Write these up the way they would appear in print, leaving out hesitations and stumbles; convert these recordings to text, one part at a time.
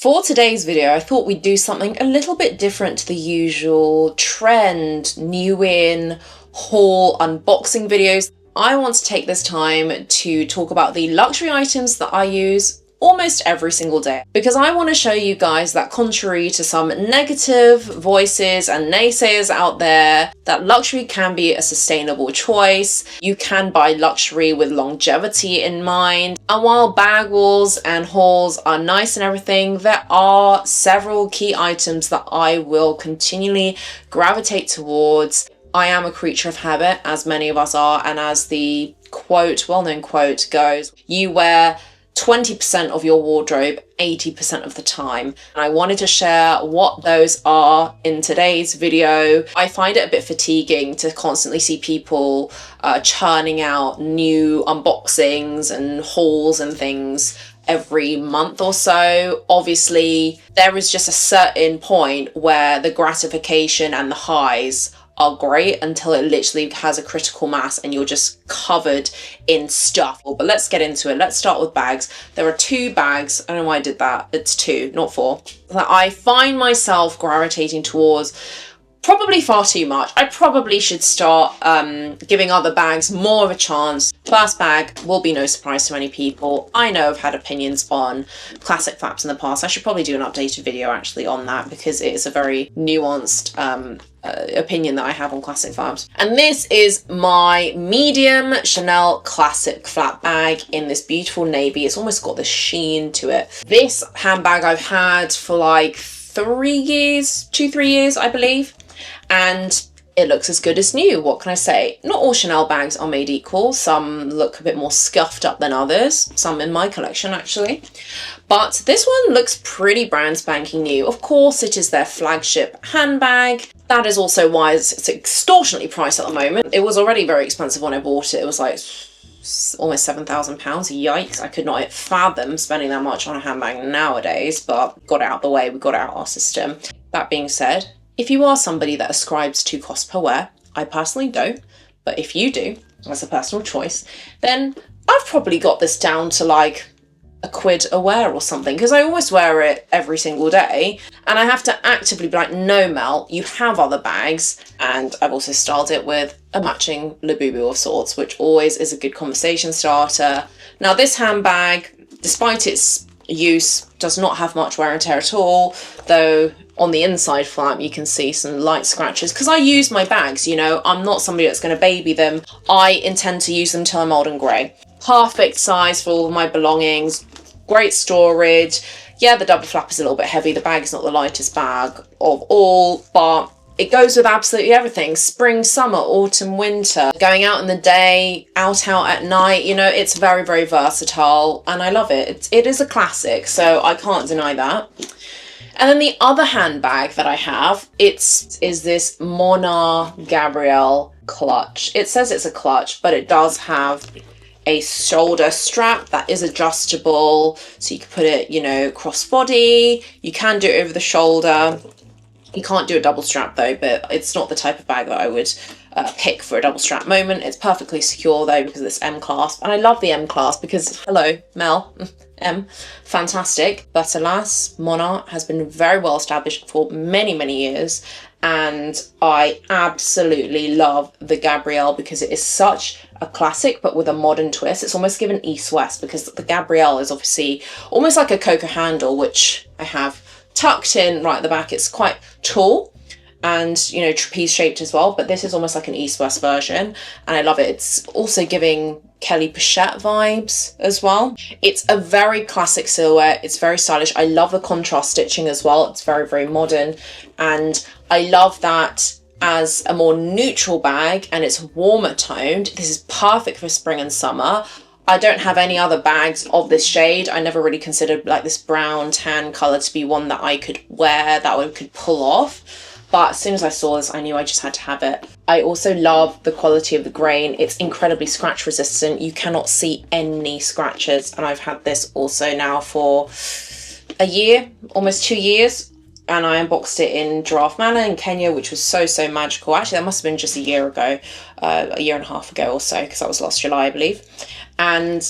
For today's video, I thought we'd do something a little bit different to the usual trend, new in, haul, unboxing videos. I want to take this time to talk about the luxury items that I use almost every single day, because I want to show you guys that, contrary to some negative voices and naysayers out there, that luxury can be a sustainable choice. You can buy luxury with longevity in mind. And while bag wars and hauls are nice and everything, there are several key items that I will continually gravitate towards. I am a creature of habit, as many of us are, and as the quote, well-known quote goes, you wear 20% of your wardrobe 80% of the time. And I wanted to share what those are in today's video. I find it a bit fatiguing to constantly see people churning out new unboxings and hauls and things every month or so. Obviously, there is just a certain point where the gratification and the highs are great until it literally has a critical mass and you're just covered in stuff. But let's get into it. Let's start with bags. There are two bags, I don't know why I did that, it's two, not four, that I find myself gravitating towards probably far too much. I probably should start giving other bags more of a chance. First bag will be no surprise to many people. I know I've had opinions on classic flaps in the past. I should probably do an updated video actually on that, because it is a very nuanced opinion that I have on classic flaps. And this is my medium Chanel classic flap bag in this beautiful navy. It's almost got this sheen to it. This handbag I've had for like 3 years, 2-3 years, I believe. And it looks as good as new. What can I say? Not all Chanel bags are made equal. Some look a bit more scuffed up than others. Some in my collection, actually. But this one looks pretty brand spanking new. Of course, it is their flagship handbag. That is also why it's extortionately priced at the moment. It was already very expensive when I bought it. It was like almost £7,000. Yikes, I could not fathom spending that much on a handbag nowadays, but got it out the way. We got it out of our system. That being said, if you are somebody that ascribes to cost per wear, I personally don't, but if you do, as a personal choice, then I've probably got this down to like £1 a wear or something, because I almost wear it every single day, and I have to actively be like, no Mel, you have other bags. And I've also styled it with a matching Labubu of sorts, which always is a good conversation starter. Now this handbag, despite its use, does not have much wear and tear at all, though on the inside flap you can see some light scratches, because I use my bags, you know, I'm not somebody that's going to baby them. I intend to use them till I'm old and grey. Perfect size for all of my belongings, great storage. Yeah, the double flap is a little bit heavy, the bag is not the lightest bag of all, but it goes with absolutely everything. Spring, summer, autumn, winter, going out in the day, out at night, you know, it's very, very versatile and I love it. It is a classic, so I can't deny that. And then the other handbag that I have, is this Mona Gabrielle clutch. It says it's a clutch, but it does have a shoulder strap that is adjustable, so you can put it, you know, crossbody. You can do it over the shoulder. You can't do a double strap though, but it's not the type of bag that I would pick for a double strap moment. It's perfectly secure though, because of this M clasp, and I love the M clasp because, hello Mel, M, fantastic. But alas, Mona has been very well established for many, many years, and I absolutely love the Gabrielle because it is such a classic but with a modern twist. It's almost given east-west, because the Gabrielle is obviously almost like a Coco handle, which I have tucked in right at the back. It's quite tall and, you know, trapeze shaped as well, but this is almost like an east-west version, and I love it. It's also giving Kelly Pochette vibes as well. It's a very classic silhouette. It's very stylish. I love the contrast stitching as well. It's very, very modern, and I love that as a more neutral bag, and it's warmer toned. This is perfect for spring and summer. I don't have any other bags of this shade. I never really considered like this brown tan colour to be one that I could wear, that I could pull off. But as soon as I saw this, I knew I just had to have it. I also love the quality of the grain. It's incredibly scratch resistant. You cannot see any scratches. And I've had this also now for a year, almost 2 years. And I unboxed it in Giraffe Manor in Kenya, which was so, so magical. Actually, that must have been just a year ago, a year and a half ago or so, because that was last July, I believe. And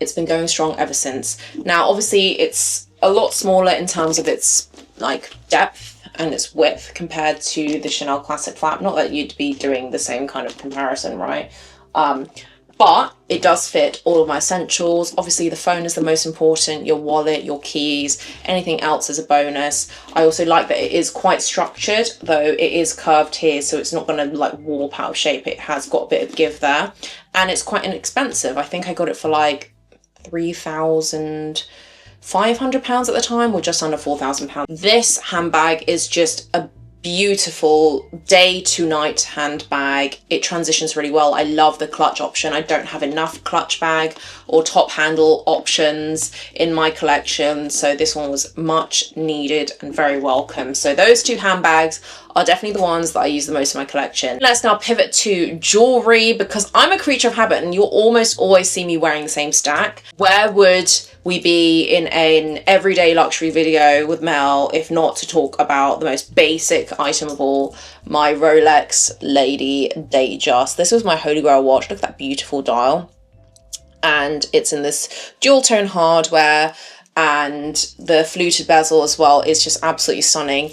it's been going strong ever since. Now, obviously, it's a lot smaller in terms of its like depth and its width compared to the Chanel Classic flap. Not that you'd be doing the same kind of comparison, right? But it does fit all of my essentials. Obviously the phone is the most important, your wallet, your keys, anything else is a bonus. I also like that it is quite structured, though it is curved here, so it's not gonna like warp out of shape. It has got a bit of give there. And it's quite inexpensive. I think I got it for like £3,500 at the time, or just under £4,000. This handbag is just a beautiful day to night handbag. It transitions really well. I love the clutch option. I don't have enough clutch bag or top handle options in my collection, so this one was much needed and very welcome. So those two handbags are definitely the ones that I use the most in my collection. Let's now pivot to jewelry, because I'm a creature of habit and you'll almost always see me wearing the same stack. Where would we be in an everyday luxury video with Mel if not to talk about the most basic item of all, my Rolex Lady Datejust. This was my holy grail watch. Look at that beautiful dial. And it's in this dual tone hardware, and the fluted bezel as well is just absolutely stunning.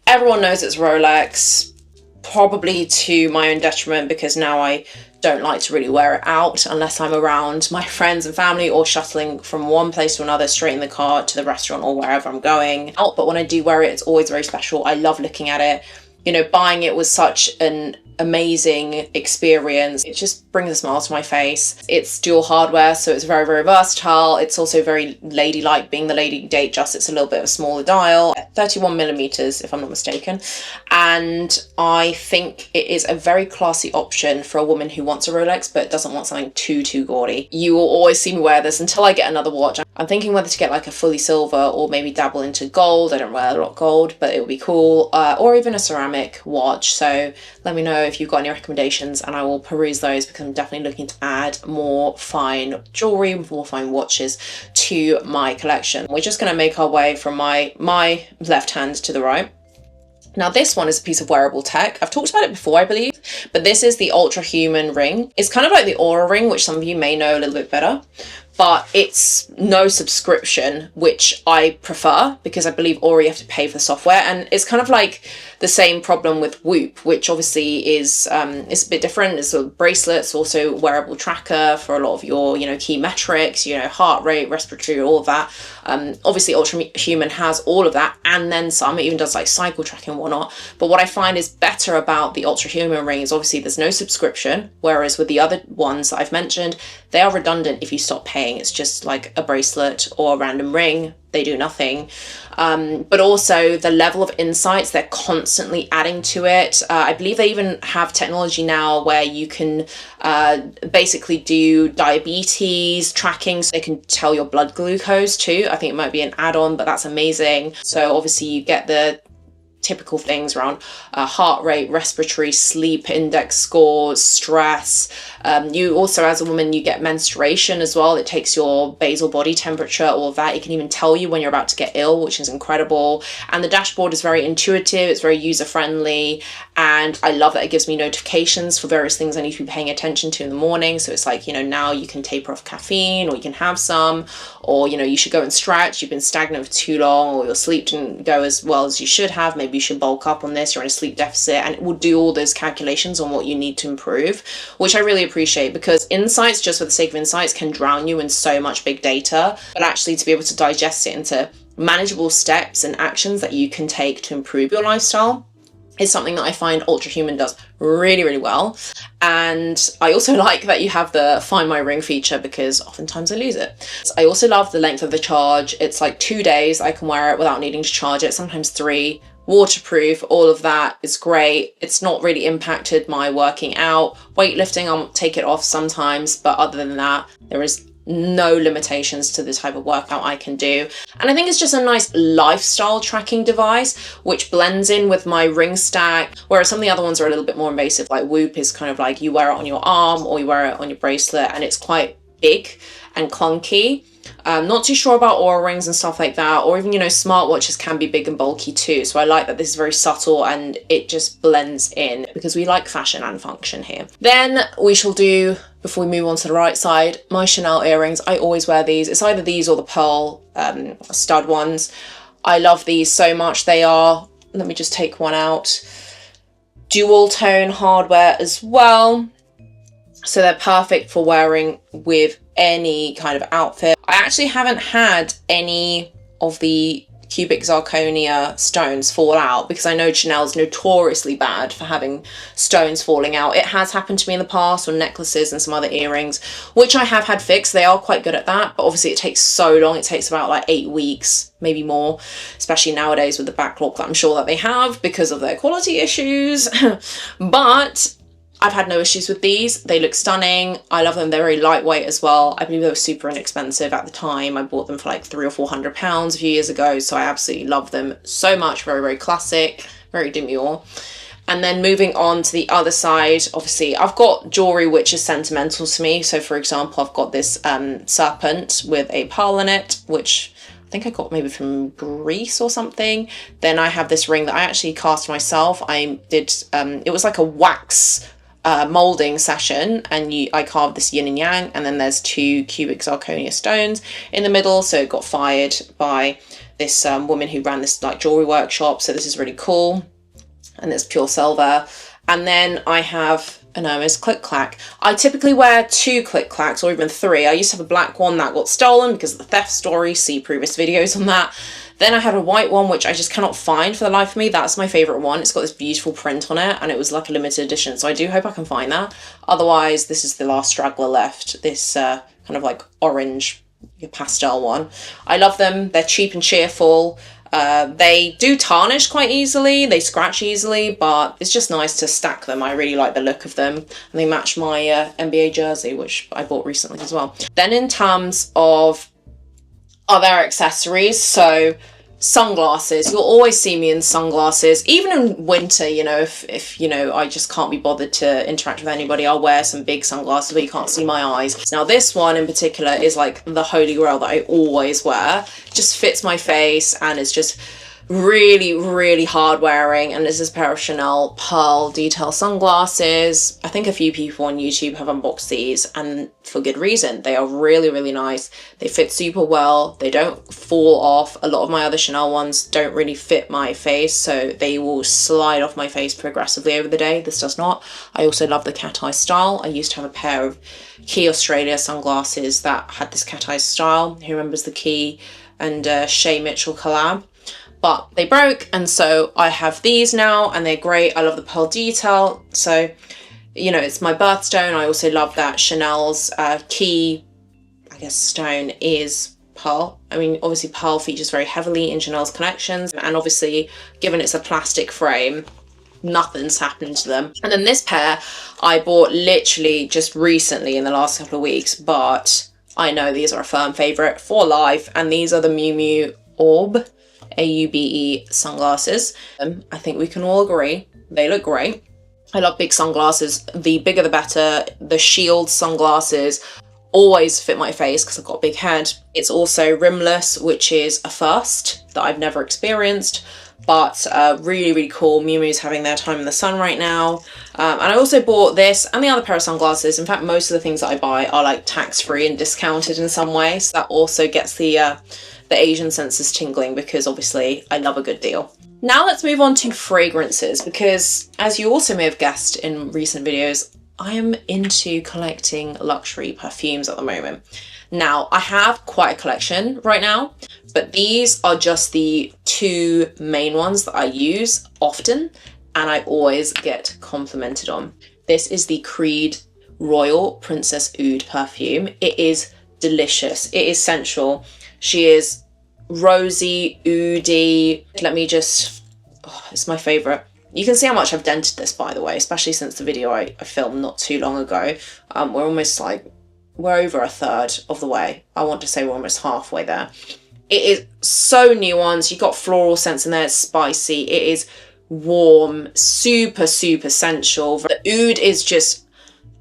Everyone knows it's Rolex, probably to my own detriment, because now I don't like to really wear it out unless I'm around my friends and family or shuttling from one place to another, straight in the car to the restaurant or wherever I'm going out. But when I do wear it, it's always very special. I love looking at it. You know, buying it was such an amazing experience. It just brings a smile to my face. It's dual hardware, so it's very, very versatile. It's also very ladylike, being the Lady Datejust. It's a little bit of a smaller dial, 31 millimeters if I'm not mistaken. And I think it is a very classy option for a woman who wants a Rolex but doesn't want something too gaudy. You will always see me wear this until I get another watch. I'm thinking whether to get like a fully silver or maybe dabble into gold. I don't wear a lot of gold, but it would be cool. Or even a ceramic watch. So let me know if you've got any recommendations and I will peruse those, because I'm definitely looking to add more fine jewelry, more fine watches to my collection. We're just going to make our way from my left hand to the right. Now this one is a piece of wearable tech. I've talked about it before, I believe, but this is the Ultra Human ring. It's kind of like the Aura ring, which some of you may know a little bit better, but it's no subscription, which I prefer, because I believe Aura you have to pay for the software, and it's kind of like the same problem with Whoop, which obviously is it's a bit different. It's a bracelet, it's also a wearable tracker for a lot of your, you know, key metrics, you know, heart rate, respiratory, all of that. Obviously Ultra Human has all of that and then some. It even does like cycle tracking and whatnot. But what I find is better about the Ultra Human ring is obviously there's no subscription, whereas with the other ones that I've mentioned, they are redundant if you stop paying. It's just like a bracelet or a random ring. They do nothing. But also the level of insights they're constantly adding to it. I believe they even have technology now where you can basically do diabetes tracking, so they can tell your blood glucose too. I think it might be an add-on, but that's amazing. So obviously you get the typical things around heart rate, respiratory, sleep index scores, stress. You also, as a woman, you get menstruation as well. It takes your basal body temperature, all of that. It can even tell you when you're about to get ill, which is incredible. And the dashboard is very intuitive. It's very user-friendly. And I love that it gives me notifications for various things I need to be paying attention to in the morning. So it's like, you know, now you can taper off caffeine, or you can have some, or, you know, you should go and stretch. You've been stagnant for too long, or your sleep didn't go as well as you should have. Maybe you should bulk up on this. You're in a sleep deficit, and it will do all those calculations on what you need to improve, which I really appreciate, because insights just for the sake of insights can drown you in so much big data. But actually to be able to digest it into manageable steps and actions that you can take to improve your lifestyle is something that I find Ultra Human does really, really well. And I also like that you have the Find My Ring feature, because oftentimes I lose it. I also love the length of the charge. It's like 2 days I can wear it without needing to charge it, sometimes 3. Waterproof, all of that is great. It's not really impacted my working out. Weightlifting, I'll take it off sometimes, but other than that, there is no limitations to the type of workout I can do. And I think it's just a nice lifestyle tracking device, which blends in with my ring stack, whereas some of the other ones are a little bit more invasive. Like Whoop is kind of like you wear it on your arm or you wear it on your bracelet, and it's quite big and clunky. Not too sure about Aura rings and stuff like that, or even, you know, smartwatches can be big and bulky too. So I like that this is very subtle and it just blends in, because we like fashion and function here. Then we shall do before we move on to the right side, my Chanel earrings, I always wear these. It's either these or the pearl stud ones. I love these so much. They are, let me just take one out, dual tone hardware as well. So they're perfect for wearing with any kind of outfit. I actually haven't had any of the cubic zirconia stones fall out because I know Chanel's notoriously bad for having stones falling out. It has happened to me in the past on necklaces and some other earrings, which I have had fixed. They are quite good at that, but obviously it takes so long. It takes about like 8 weeks, maybe more, especially nowadays with the backlog that I'm sure that they have because of their quality issues. But I've had no issues with these. They look stunning. I love them. They're very lightweight as well. I believe they were super inexpensive at the time. I bought them for like £300 or £400 a few years ago. So I absolutely love them so much. Very, very classic, very demure. And then moving on to the other side, obviously I've got jewelry which is sentimental to me. So for example, I've got this serpent with a pearl in it, which I think I got maybe from Greece or something. Then I have this ring that I actually cast myself. I did, it was like a wax molding session, and I carved this yin and yang, and then there's 2 cubic zirconia stones in the middle. So it got fired by this woman who ran this like jewelry workshop. So this is really cool, and it's pure silver. And then I have an Hermes click clack. I typically wear 2 click clacks or even 3. I used to have a black one that got stolen because of the theft story. See previous videos on that. Then I had a white one, which I just cannot find for the life of me. That's my favourite one. It's got this beautiful print on it, and it was like a limited edition. So I do hope I can find that. Otherwise, this is the last straggler left. This kind of like orange pastel one. I love them. They're cheap and cheerful. They do tarnish quite easily. They scratch easily, but it's just nice to stack them. I really like the look of them. And they match my NBA jersey, which I bought recently as well. Then in terms of other accessories, so sunglasses. You'll always see me in sunglasses, even in winter. You know, if you know I just can't be bothered to interact with anybody, I'll wear some big sunglasses where you can't see my eyes. Now this one in particular is like the holy grail that I always wear. It just fits my face and it's just really, really hard wearing. And this is a pair of Chanel pearl detail sunglasses. I think a few people on YouTube have unboxed these, and for good reason. They are really, really nice. They fit super well. They don't fall off. A lot of my other Chanel ones don't really fit my face, so they will slide off my face progressively over the day. This does not. I also love the cat eye style. I used to have a pair of Key Australia sunglasses that had this cat eye style. Who remembers the Key and Shay Mitchell collab? But they broke, and so I have these now, and they're great. I love the pearl detail. So, you know, it's my birthstone. I also love that Chanel's key, I guess, stone is pearl. I mean, obviously pearl features very heavily in Chanel's collections, and obviously, given it's a plastic frame, nothing's happened to them. And then this pair I bought literally just recently in the last couple of weeks, but I know these are a firm favourite for life, and these are the Miu Miu Orb. AUBE sunglasses. I think we can all agree they look great. I love big sunglasses. The bigger the better. The shield sunglasses always fit my face because I've got a big head. It's also rimless, which is a first that I've never experienced, but really, really cool. Miu Miu's having their time in the sun right now. And I also bought this and the other pair of sunglasses. In fact, most of the things that I buy are like tax-free and discounted in some way. So that also gets the Asian senses tingling, because obviously I love a good deal. Now let's move on to fragrances, because as you also may have guessed in recent videos, I am into collecting luxury perfumes at the moment. Now I have quite a collection right now, but these are just the 2 main ones that I use often and I always get complimented on. This is the Creed Royal Princess Oud perfume. It is delicious. It is sensual. She is rosy, oudy. Let me just, it's my favorite. You can see how much I've dented this, by the way, especially since the video I filmed not too long ago. We're almost like, we're over a third of the way. I want to say we're almost halfway there. It is so nuanced. You've got floral scents in there. It's spicy. It is warm, super, super sensual. The oud is just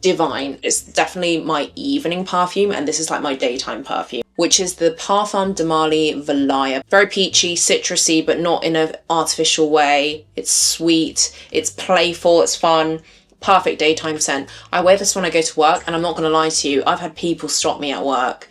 divine. It's definitely my evening perfume, and this is like my daytime perfume, which is the Parfum de Marly Valaya. Very peachy, citrusy, but not in an artificial way. It's sweet, it's playful, it's fun, perfect daytime scent. I wear this when I go to work, and I'm not going to lie to you, I've had people stop me at work.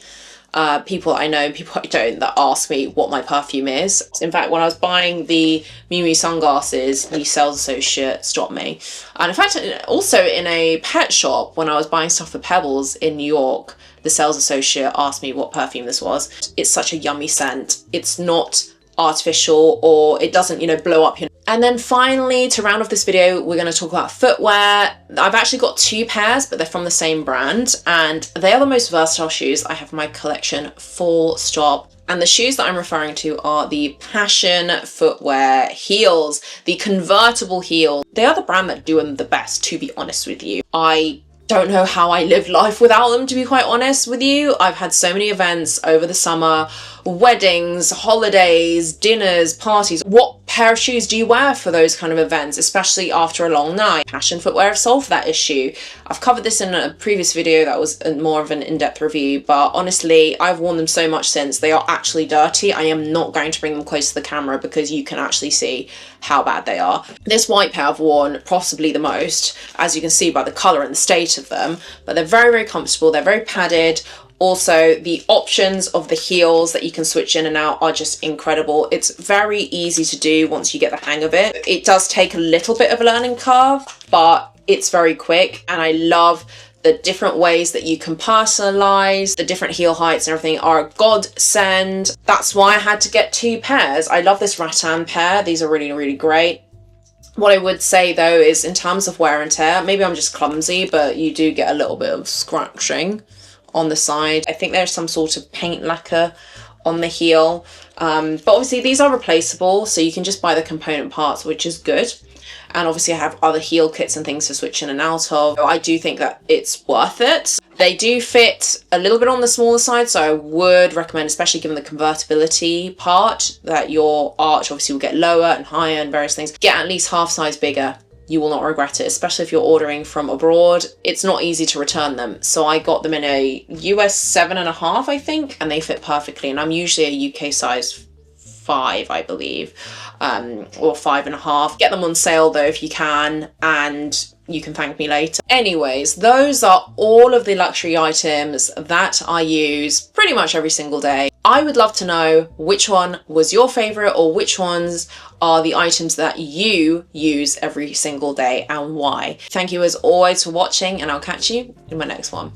People I know, people I don't, that ask me what my perfume is. In fact, when I was buying the Miu Miu sunglasses, the sales associate stopped me. And in fact, also in a pet shop, when I was buying stuff for Pebbles in New York, the sales associate asked me what perfume this was. It's such a yummy scent. It's not artificial, or it doesn't, you know, blow up your... And then finally, to round off this video, we're going to talk about footwear. I've actually got 2 pairs, but they're from the same brand, and they are the most versatile shoes I have in my collection, full stop. And the shoes that I'm referring to are the Passion footwear heels, the convertible heel. They are the brand that do them the best, to be honest with you. I don't know how I live life without them, to be quite honest with you. I've had so many events over the summer, weddings, holidays, dinners, parties. What pair of shoes do you wear for those kind of events, especially after a long night? Passion footwear have solved that issue. I've covered this in a previous video that was more of an in-depth review, but honestly, I've worn them so much since. They are actually dirty. I am not going to bring them close to the camera because you can actually see how bad they are. This white pair I've worn possibly the most, as you can see by the colour and the state of them, but they're very, very comfortable. They're very padded. Also, the options of the heels that you can switch in and out are just incredible. It's very easy to do once you get the hang of it. It does take a little bit of a learning curve, but it's very quick, and I love the different ways that you can personalize. The different heel heights and everything are a godsend. That's why I had to get 2 pairs. I love this rattan pair. These are really, really great. What I would say though is, in terms of wear and tear, maybe I'm just clumsy, but you do get a little bit of scratching on the side. I think there's some sort of paint lacquer on the heel, but obviously these are replaceable, so you can just buy the component parts, which is good. And obviously I have other heel kits and things to switch in and out of. I do think that it's worth it. They do fit a little bit on the smaller side, so I would recommend, especially given the convertibility part, that your arch obviously will get lower and higher and various things. Get at least half size bigger. You will not regret it, especially if you're ordering from abroad. It's not easy to return them. So I got them in a US 7.5, I think, and they fit perfectly. And I'm usually a UK size 5, I believe, or 5.5. Get them on sale though if you can, and you can thank me later. Anyways, those are all of the luxury items that I use pretty much every single day. I would love to know which one was your favorite, or which ones are the items that you use every single day and why. Thank you as always for watching, and I'll catch you in my next one.